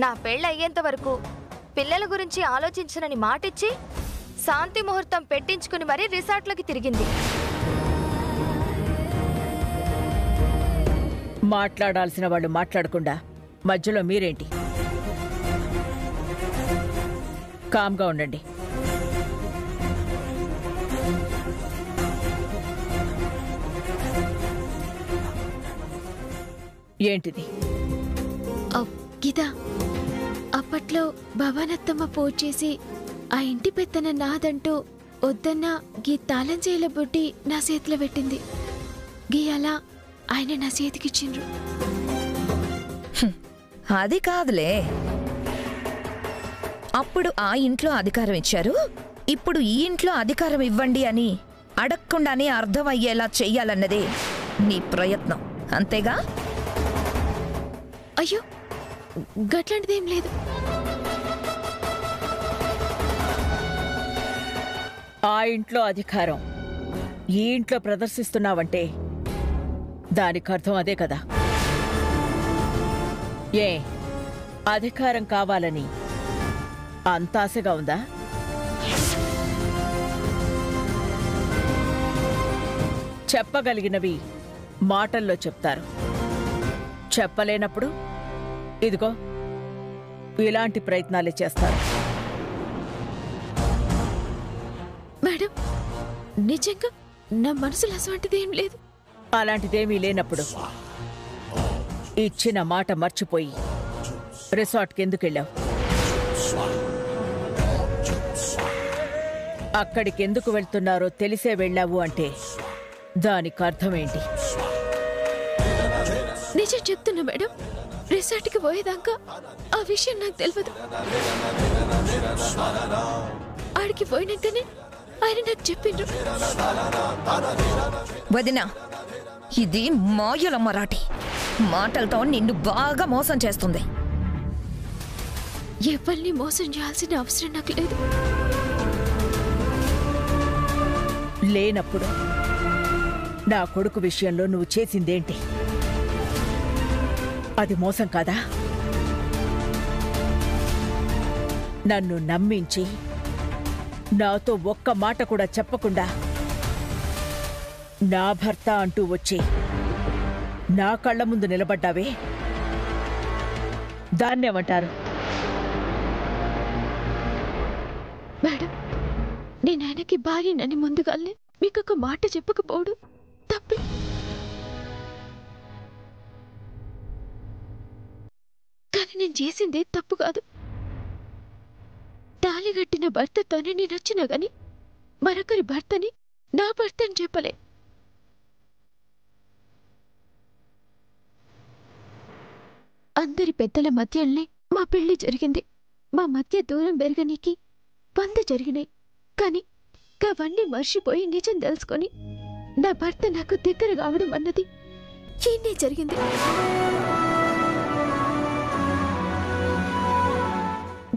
నా పెళ్ళయ్యేంత వరకు పిల్లల గురించి ఆలోచించనని మాటిచ్చి శాంతి ముహూర్తం పెట్టించుకుని మరీ రిసార్ట్లోకి తిరిగింది. మాట్లాడాల్సిన వాళ్ళు మాట్లాడకుండా మధ్యలో మీరేంటి? కామ్గా ఉండండి. ఏంటిది? గీతా, అప్పట్లో భవానత్తమ్మ ఫోన్ చేసి ఆ ఇంటి పెత్తన నాదంటూ వద్దన్న గీ తాళం చేయల బుడ్డి నా చేతిలో పెట్టింది. గీ అలా ఆయన నా చేతికిచ్చిండ్రు. అది కాదులే, అప్పుడు ఆ ఇంట్లో అధికారం ఇచ్చారు, ఇప్పుడు ఈ ఇంట్లో అధికారం ఇవ్వండి అని అడగకుండానే అర్థమయ్యేలా చెయ్యాలన్నదే నీ ప్రయత్నం, అంతేగా? అయ్యో, గట్లాంటిదేం లేదు. ఆ ఇంట్లో అధికారం ఈ ఇంట్లో ప్రదర్శిస్తున్నావంటే దానికి అర్థం అదే కదా. ఏ అధికారం కావాలని అంత ఆశగా ఉందా? చెప్పగలిగినవి మాటల్లో చెప్తారు, చెప్పలేనప్పుడు ఇదిగో ఇలాంటి ప్రయత్నాలే చేస్తారు. మేడం, నిజంగా నా మనసులో అసంటిదేం లేదు. అలాంటిదేమీ లేనప్పుడు ఇచ్చిన మాట మర్చిపోయి రిసార్ట్కి ఎందుకెళ్ళావు? అక్కడికెందుకు వెళ్తున్నారో తెలిసే వెళ్ళావు అంటే దానికి అర్థమేంటి? నిజం చెప్తున్నా మేడం, రిసార్ట్కి పోయేదాకా ఆ విషయం నాకు తెలియదు. ఆడికి పోయినాకనే ఆయన నాకు చెప్పిండ్రు. వదినా, ఇది మాయల మరాఠీ మాటలతో నిన్ను బాగా మోసం చేస్తుంది. ఎవరిని మోసం చేయాల్సిన అవసరం నాకు లేదు. లేనప్పుడు నా కొడుకు విషయంలో నువ్వు చేసిందేంటి? అది మోసం కాదా? నన్ను నమ్మించి నాతో ఒక్క మాట కూడా చెప్పకుండా నా భర్త అంటూ వచ్చి నా కళ్ళ ముందు నిలబడ్డావే, దాన్నేమంటారు? మేడం, నేను ఆయనకి భార్యనని ముందుగానే మీకు ఒక మాట చెప్పకపోడు తప్పే. కానీ నేను చేసిందే తప్పు కాదు. తాళిగట్టిన భర్తతోనే నేను వచ్చినా గాని మరొకరి భర్తని నా భర్త అని చెప్పలే. అందరి పెద్దల మధ్యనే మా పెళ్లి జరిగింది. మా మధ్య దూరం పెరగనీకి 100 జరిగినాయి. కానీ అవన్నీ మర్చిపోయి నిజం తెలుసుకొని నా భర్త నాకు దగ్గర కావడం అన్నది ఈయనే జరిగింది.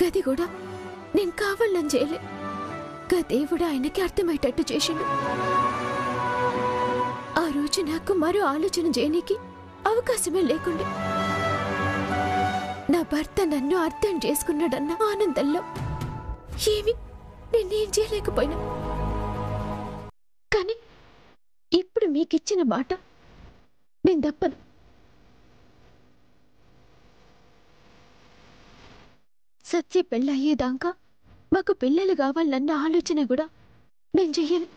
గది కూడా నేను కావాలని చేయలే. దేవుడు ఆయనకి అర్థమయ్యేటట్టు చేసిండు. ఆ రోజు నాకు మరో ఆలోచన చేయనీకి అవకాశమే లేకుండే. నా భర్త నన్ను అర్థం చేసుకున్నాడన్న ఆనందంలో ఏమి నేనేం చేయలేకపోయినా. కానీ ఇప్పుడు మీకిచ్చిన మాట నేను తప్పను. సత్య పెళ్ళయ్యేదాకా మాకు పిల్లలు కావాలన్న ఆలోచన కూడా నేను చెయ్యను.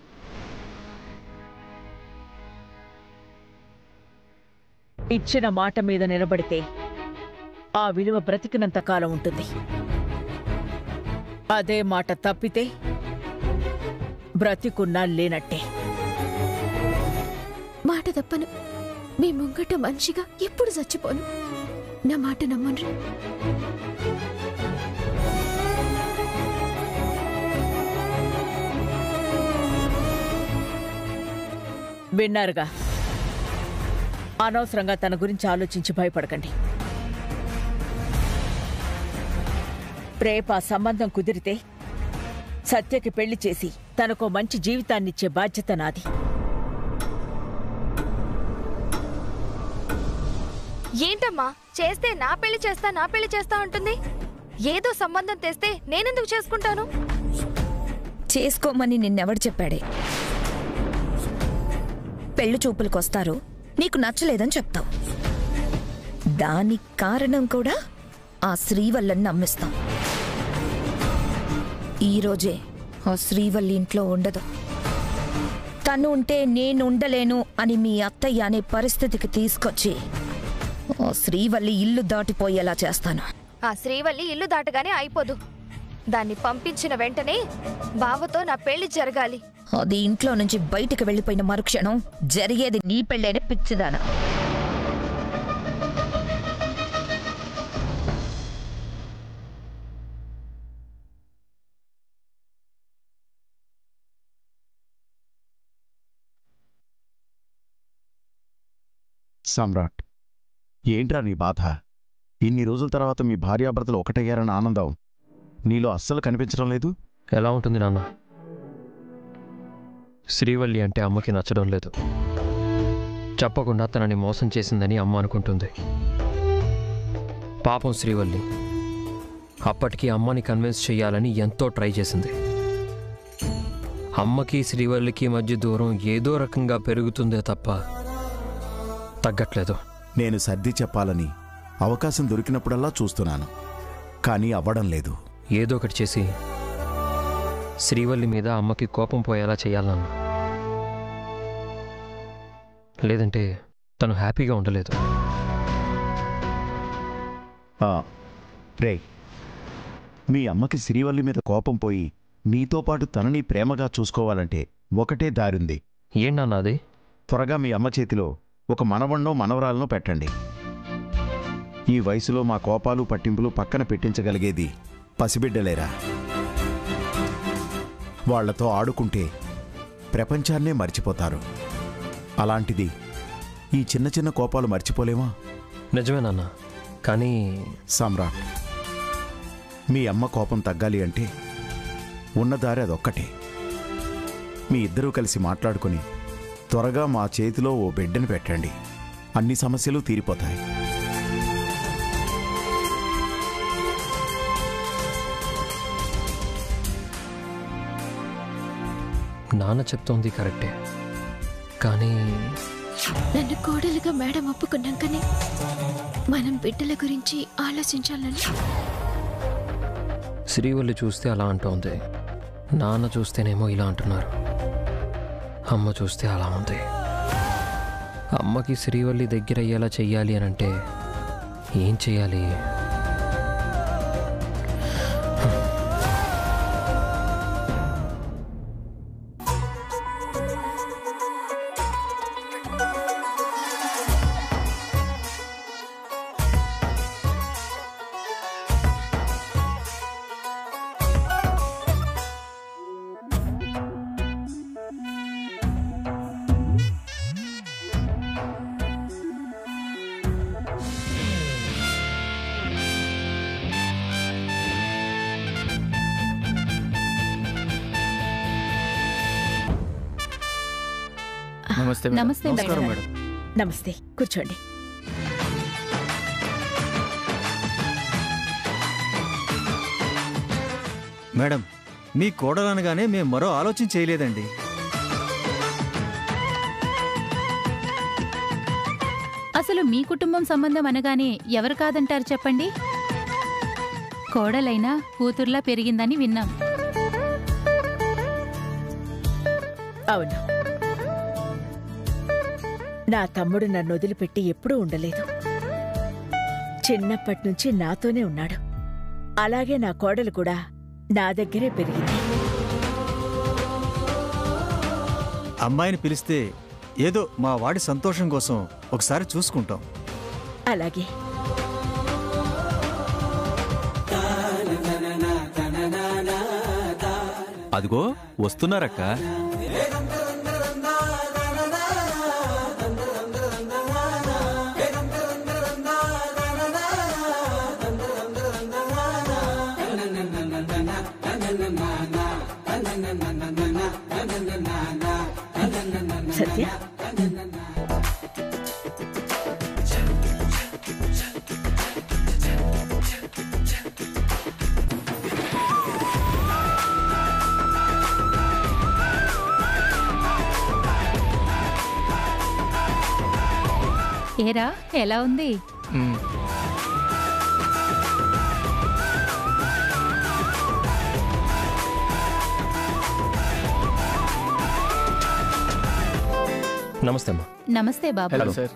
ఇచ్చిన మాట మీద నిలబడితే ఆ విలువ బ్రతికినంత కాలం ఉంటుంది. అదే మాట తప్పితే బ్రతికున్నా లేనట్టే. మాట తప్పను. మీ ముంగట మనిషిగా ఎప్పుడు చచ్చిపోను. నా మాట నమ్మను. విన్నారుగా, అనవసరంగా తన గురించి ఆలోచించి భయపడకండి. రేపు ఆ సంబంధం కుదిరితే సత్యకి పెళ్లి చేసి తనకో మంచి జీవితాన్నిచ్చే బాధ్యత నాది. ఏంటమ్మా చేస్తే నా పెళ్లి చేస్తా అంటుంది. ఏదో సంబంధం తెస్తే నేనెందుకు చేసుకుంటాను? చేసుకోమని నిన్నెవడు చెప్పాడే? పెళ్లి చూపులకొస్తారు, నీకు నచ్చలేదని చెప్తావు. దానికి కారణం కూడా ఆ శ్రీవల్లిని నమ్మిస్తాం. ఈరోజే ఆ శ్రీవల్లి ఇంట్లో ఉండదు. తను ఉంటే నేను ఉండలేను అని మీ అత్తయ్య అనే పరిస్థితికి తీసుకొచ్చి ఆ శ్రీవల్లి ఇల్లు దాటిపోయేలా చేస్తాను. ఆ శ్రీవల్లి ఇల్లు దాటగానే అయిపోదు. దాన్ని పంపించిన వెంటనే బావతో నా పెళ్లి జరగాలి. అది ఇంట్లో నుంచి బయటికి వెళ్ళిపోయిన మరుక్షణం జరిగేది నీ పెళ్ళైన పిచ్చిదానా. సమ్రాట్, ఏంట్రా నీ బాధ? ఇన్ని రోజుల తర్వాత మీ భార్యాభర్తలు ఒకటయ్యారన్న ఆనందం నీలో అస్సలు కనిపించడం లేదు. ఎలా ఉంటుంది నాన్న? శ్రీవల్లి అంటే అమ్మకి నచ్చడం లేదు. చెప్పకుండా తనని మోసం చేసిందని అమ్మ అనుకుంటుంది. పాపం శ్రీవల్లి అప్పటికి అమ్మని కన్విన్స్ చేయాలని ఎంతో ట్రై చేసింది. అమ్మకి శ్రీవల్లికి మధ్య దూరం ఏదో రకంగా పెరుగుతుందే తప్ప తగ్గట్లేదు. నేను సర్ది చెప్పాలని అవకాశం దొరికినప్పుడల్లా చూస్తున్నాను, కానీ అవ్వడం లేదు. ఏదో ఒకటి చేసి శ్రీవల్లి మీద అమ్మకి కోపం పోయేలా చేయాలన్నా, లేదంటే తను హ్యాపీగా ఉండలేదు. రే, మీ అమ్మకి శ్రీవల్లి మీద కోపం పోయి నీతో పాటు తనని ప్రేమగా చూసుకోవాలంటే ఒకటే దారుంది. ఏంటన్నా అది? త్వరగా మీ అమ్మ చేతిలో ఒక మనవణ్ణో మనవరాలనో పెట్టండి. ఈ వయసులో మా కోపాలు పట్టింపులు పక్కన పెట్టించగలిగేది పసిబిడ్డలేరా? వాళ్లతో ఆడుకుంటే ప్రపంచాన్నే మర్చిపోతారు. అలాంటిది ఈ చిన్న చిన్న కోపాలు మర్చిపోలేమా? నిజమేనన్నా, కానీ సమ్రాట్, మీ అమ్మ కోపం తగ్గాలి అంటే ఉన్నదారి అదొక్కటే. మీ ఇద్దరూ కలిసి మాట్లాడుకుని త్వరగా మా చేతిలో ఓ బిడ్డని పెట్టండి. అన్ని సమస్యలు తీరిపోతాయి. నాన్న చెప్తోంది కరెక్టే, కానీ నన్ను కోడలుగా మేడం ఒప్పుకున్నాకనే మనం బిడ్డల గురించి ఆలోచించాలని. శ్రీవల్లి చూస్తే అలా అంటోంది, నాన్న చూస్తేనేమో ఇలా అంటున్నారు, అమ్మ చూస్తే అలా ఉంది. అమ్మకి శ్రీవల్లి దగ్గర అయ్యేలా చెయ్యాలి అని అంటే ఏం చెయ్యాలి? నమస్తే మేడం. నమస్తే, కూర్చోండి. మేడం, మీ కోడలనగానే మేము మరో ఆలోచన చేయలేదండి. అసలు మీ కుటుంబం సంబంధం అనగానే ఎవరు కాదంటారు చెప్పండి? కోడలైనా కూతుర్లా పెరిగిందని విన్నాం. అవును, నా తమ్ముడు నన్ను వదిలిపెట్టి ఎప్పుడూ ఉండలేదు. చిన్నప్పటి నుంచి నాతోనే ఉన్నాడు. అలాగే నా కోడలు కూడా నా దగ్గరే పెరిగింది. అమ్మాయిని పిలిస్తే ఏదో మా వాడి సంతోషం కోసం ఒకసారి చూసుకుంటాం. అలాగే. అదిగో వస్తున్నారక్క. సత్య, ఏరా ఎలా ఉంది? నమస్తే అమ్మా. నమస్తే బాబు. Hello sir.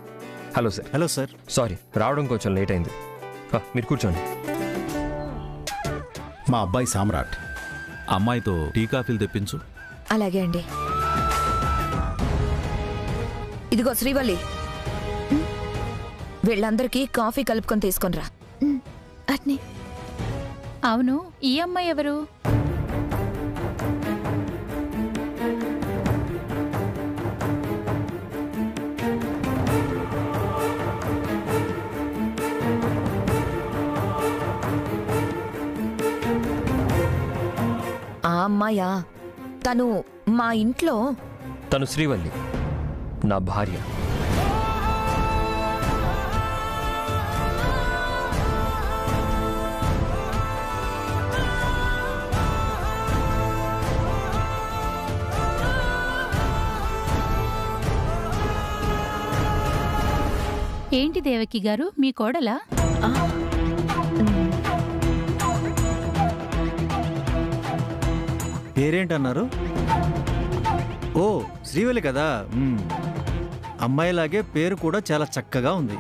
Hello sir. Hello sir. Sorry, రావడం కొంచెం లేట్ అయింది. మీరు కూర్చోండి. మా అబ్బాయి సామ్రాట్. అమ్మాయితో టీ కాఫీలు తెప్పించు. అలాగే అండి. ఇదిగో శ్రీవల్లి, వీళ్ళందరికీ కాఫీ కలుపుకొని తీసుకొనిరా. అట్నే. అవును, ఈ అమ్మాయి ఎవరు? ఆ అమ్మాయా? తను మా ఇంట్లో. తను శ్రీవల్లి, నా భార్య. ఏంటి దేవకి గారు, మీ కోడలా? పేరేంటన్నారు? ఓ, శ్రీవల్లి కదా. అమ్మాయిలాగే పేరు కూడా చాలా చక్కగా ఉంది.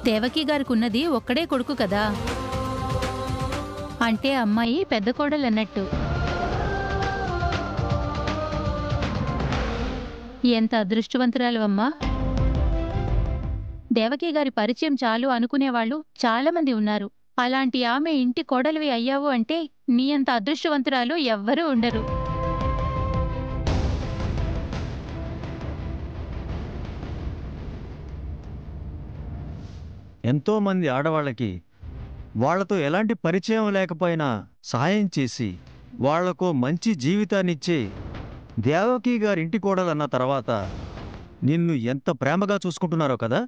దేవకి గారికి ఉన్నది ఒక్కడే కొడుకు కదా, అంటే అమ్మాయి పెద్ద కోడలన్నట్టు. ఎంత అదృష్టవంతురాలు అమ్మా. దేవకి గారి పరిచయం చాలు అనుకునేవాళ్ళు చాలామంది ఉన్నారు. అలాంటి ఆమె ఇంటి కోడలివి అయ్యావు అంటే నీ అంత అదృష్టవంతురాలు ఎవ్వరూ ఉండరు. ఎంతో మంది ఆడవాళ్ళకి వాళ్లతో ఎలాంటి పరిచయం లేకపోయినా సహాయం చేసి వాళ్లకు మంచి జీవితాన్నిచ్చే దేవకి గారి ఇంటి కోడలన్న తర్వాత నిన్ను ఎంత ప్రేమగా చూసుకుంటున్నారో కదా.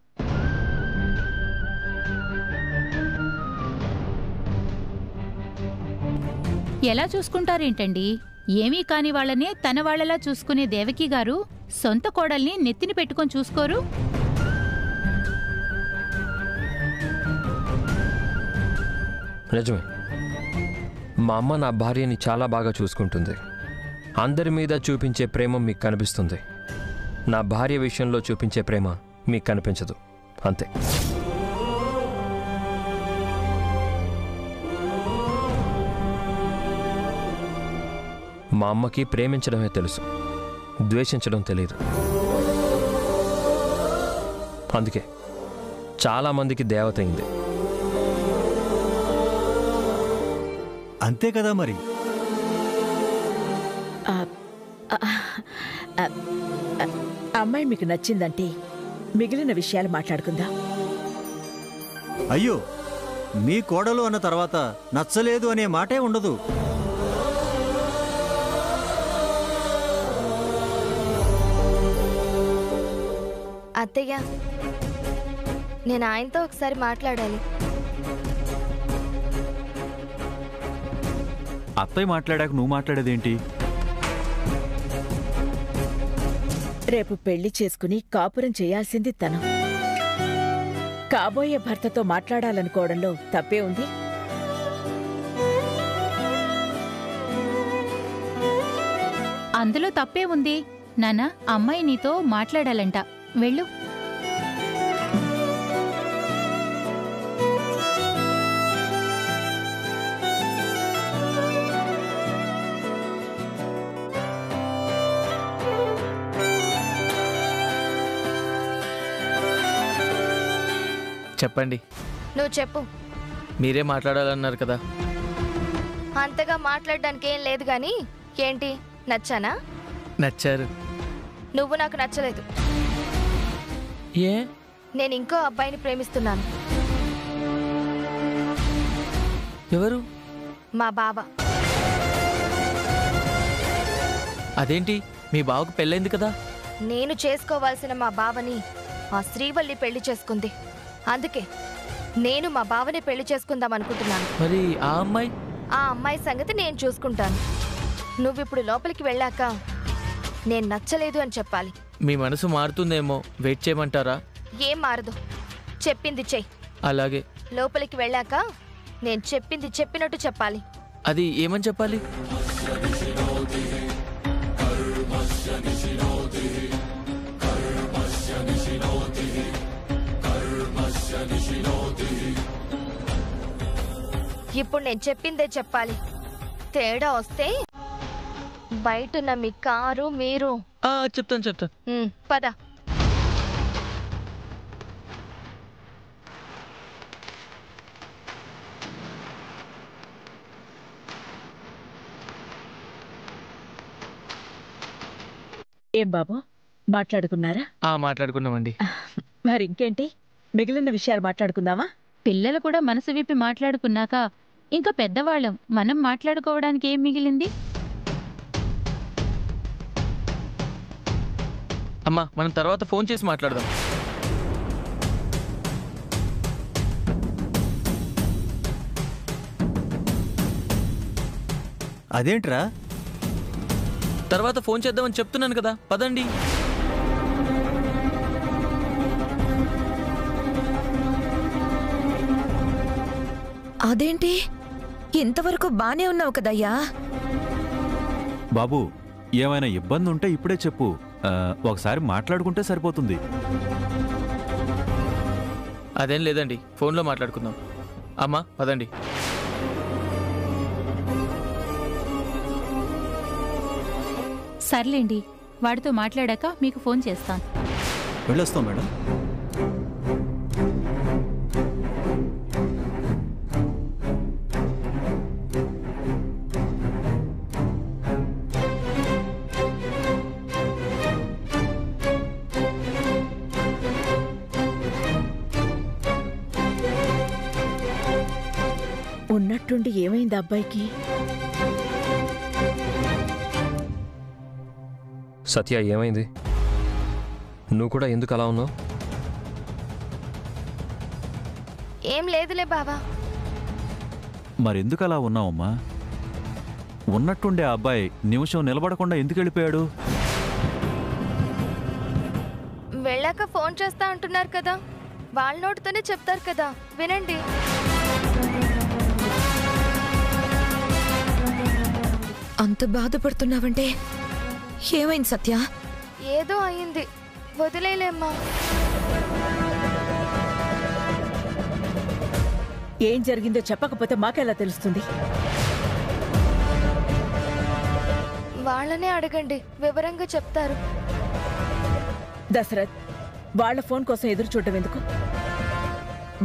ఎలా చూసుకుంటారేంటండి? ఏమీ కాని వాళ్ళనే తన వాళ్లలా చూసుకునే దేవకి గారు సొంత కోడల్ని నెత్తిని పెట్టుకొని చూసుకోరు? నిజమే, మా అమ్మ నా భార్యని చాలా బాగా చూసుకుంటుంది. అందరి మీద చూపించే ప్రేమ మీకు కనిపిస్తుంది. నా భార్య విషయంలో చూపించే ప్రేమ మీకు కనిపించదు, అంతే. మా అమ్మకి ప్రేమించడమే తెలుసు, ద్వేషించడం తెలియదు. అందుకే చాలామందికి దేవత అయింది. అంతే కదా మరి. అమ్మాయి మీకు నచ్చిందంటే మిగిలిన విషయాలు మాట్లాడుకుందాం. అయ్యో, మీ కోడలు అన్న తర్వాత నచ్చలేదు అనే మాటే ఉండదు. అత్తయ్య, నేను ఆయనతో ఒకసారి మాట్లాడాలి. అత్తయ్య మాట్లాడాక నువ్వు మాట్లాడేదేంటి? రేపు పెళ్లి చేసుకుని కాపురం చేయాల్సింది తను. కాబోయే భర్తతో మాట్లాడాలనుకోవడంలో తప్పే ఉంది? అందులో తప్పే ఉంది. నాన్న, అమ్మాయి నీతో మాట్లాడాలంట, వెళ్ళు. చెప్పండి. నువ్వు చెప్పు. మీరే మాట్లాడాలన్నారు కదా. అంతగా మాట్లాడడానికి ఏం లేదు గాని, ఏంటి నచ్చానా? నచ్చారు. నువ్వు నాకు నచ్చలేదు. ఏ? నేను ఇంకో అబ్బాయిని ప్రేమిస్తున్నాను. ఎవరు? మా బావ. అదేంటి, మీ బావకు పెళ్ళైంది కదా. నేను చేసుకోవాల్సిన మా బావని ఆ శ్రీవల్లి పెళ్లి చేసుకుంది. అందుకే నేను మా బావని పెళ్లి చేసుకుందాం అనుకుంటున్నాను. మరి ఆ అమ్మాయి? ఆ అమ్మాయి సంగతి నేను చూసుకుంటాను. నువ్విప్పుడు లోపలికి వెళ్ళాక నేను నచ్చలేదు అని చెప్పాలి. మీ మనసు మారుతుందేమో, వెయిట్ చేయమంటారా? ఏం మారదు, చెప్పింది చెయ్యి. అలాగే. లోపలికి వెళ్ళాక నేను చెప్పింది చెప్పినట్టు చెప్పాలి. అది ఏమని చెప్పాలి? ఇప్పుడు నేను చెప్పిందే చెప్పాలి. తేడా వస్తే బయటున్న మీ కారు మీరు. చెప్తాను. పద. ఏం బాబు, మాట్లాడుకున్నారా? మాట్లాడుకున్నామండి. మరి ఇంకేంటి, మిగిలిన విషయాలు మాట్లాడుకుందామా? పిల్లలు కూడా మనసు విప్పి మాట్లాడుకున్నాక ఇంకా పెద్దవాళ్ళం మనం మాట్లాడుకోవడానికి ఏం మిగిలింది? అమ్మా, మనం తర్వాత ఫోన్ చేసి మాట్లాడదాం. అదేంట్రా? తర్వాత ఫోన్ చేద్దామని చెప్తున్నాను కదా, పదండి. అదేంటి, ఇంతవరకు బానే ఉన్నావు కదయ్యా? బాబు, ఏమైనా ఇబ్బంది ఉంటే ఇప్పుడే చెప్పు, ఒకసారి మాట్లాడుకుంటే సరిపోతుంది. అదేం లేదండి, ఫోన్లో మాట్లాడుకుందాం. అమ్మా పదండి. సర్లేండి, వాడితో మాట్లాడాక మీకు ఫోన్ చేస్తాను. వెళ్ళొస్తాం మేడం. ఉన్నట్టుండి ఏమైంది అబ్బాయికి? సత్య, ఏమైంది? నువ్వు కూడా ఎందుకు అలా ఉన్నావు? ఏం లేదులే బావా. మరెందుకు అలా ఉన్నావమ్మా? ఉన్నట్టుండే ఆ అబ్బాయి నిమిషం నిలబడకుండా ఎందుకు వెళ్ళిపోయాడు? వెళ్ళాక ఫోన్ చేస్తా అంటున్నారు కదా, వాళ్ళ నోటితోనే చెప్తారు కదా, వినండి. అంత బాధపడుతున్నావంటే ఏమైంది సత్య? ఏదో అయింది, వదిలేలేమ్మా. ఏం జరిగిందో చెప్పకపోతే మాకెలా తెలుస్తుంది? వాళ్ళనే అడగండి, వివరంగా చెప్తారు. దశరథ్, వాళ్ళ ఫోన్ కోసం ఎదురు చూడటం ఎందుకు?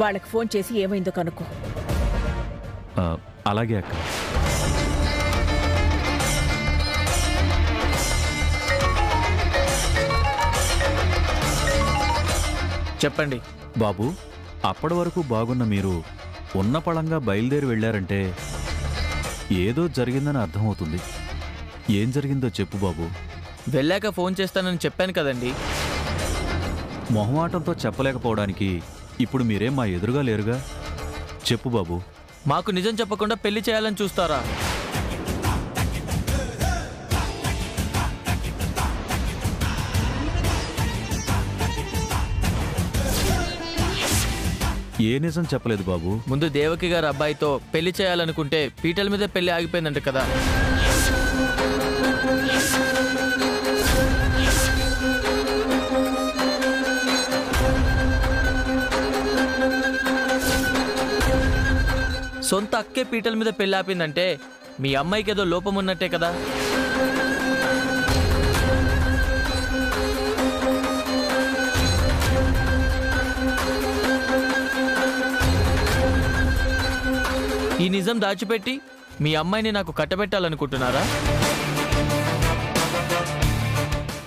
వాళ్ళకి ఫోన్ చేసి ఏమైందో కనుక్కో. అలాగే అక్క. చెప్పండి బాబు, అప్పటి వరకు బాగున్న మీరు ఉన్న పళంగా బయలుదేరి వెళ్ళారంటే ఏదో జరిగిందని అర్థమవుతుంది. ఏం జరిగిందో చెప్పు బాబు. వెళ్ళాక ఫోన్ చేస్తానని చెప్పాను కదండి. మొహమాటంతో చెప్పలేకపోవడానికి ఇప్పుడు మీరేం మా ఎదురుగా లేరుగా. చెప్పు బాబు. మాకు నిజం చెప్పకుండా పెళ్లి చేయాలని చూస్తారా? ఏ నిజం చెప్పలేదు బాబు. ముందు దేవకి గారు అబ్బాయితో పెళ్లి చేయాలనుకుంటే పీటల మీద పెళ్లి ఆగిపోయిందంట కదా. సొంత అక్కే పీటల మీద పెళ్లి ఆపిందంటే మీ అమ్మాయికి ఏదో లోపం ఉన్నట్టే కదా. ఈ నిజం దాచిపెట్టి మీ అమ్మాయిని నాకు కట్టబెట్టాలనుకుంటున్నారా?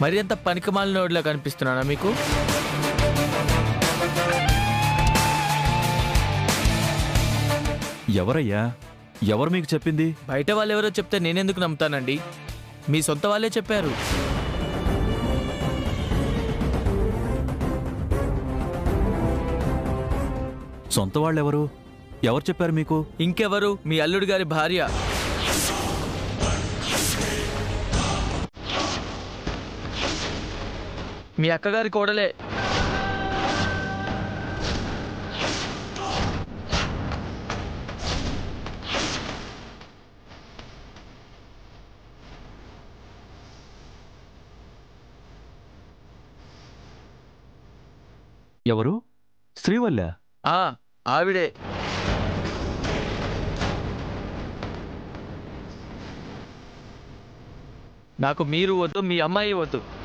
మరి అంత పనికిమాలినోడిలా కనిపిస్తున్నానా మీకు? ఎవరయ్యా? ఎవరు మీకు చెప్పింది? బయట వాళ్ళు ఎవరో చెప్తే నేనెందుకు నమ్ముతానండి? మీ సొంత వాళ్ళే చెప్పారు. సొంత వాళ్ళెవరు? ఎవరు చెప్పారు మీకు? ఇంకెవరు, మీ అల్లుడి గారి భార్య. మీ అక్కగారి కోడలే. ఎవరు? శ్రీవల్లి? ఆవిడే. నాకు మీరు వద్దు, మీ అమ్మాయి వద్దు.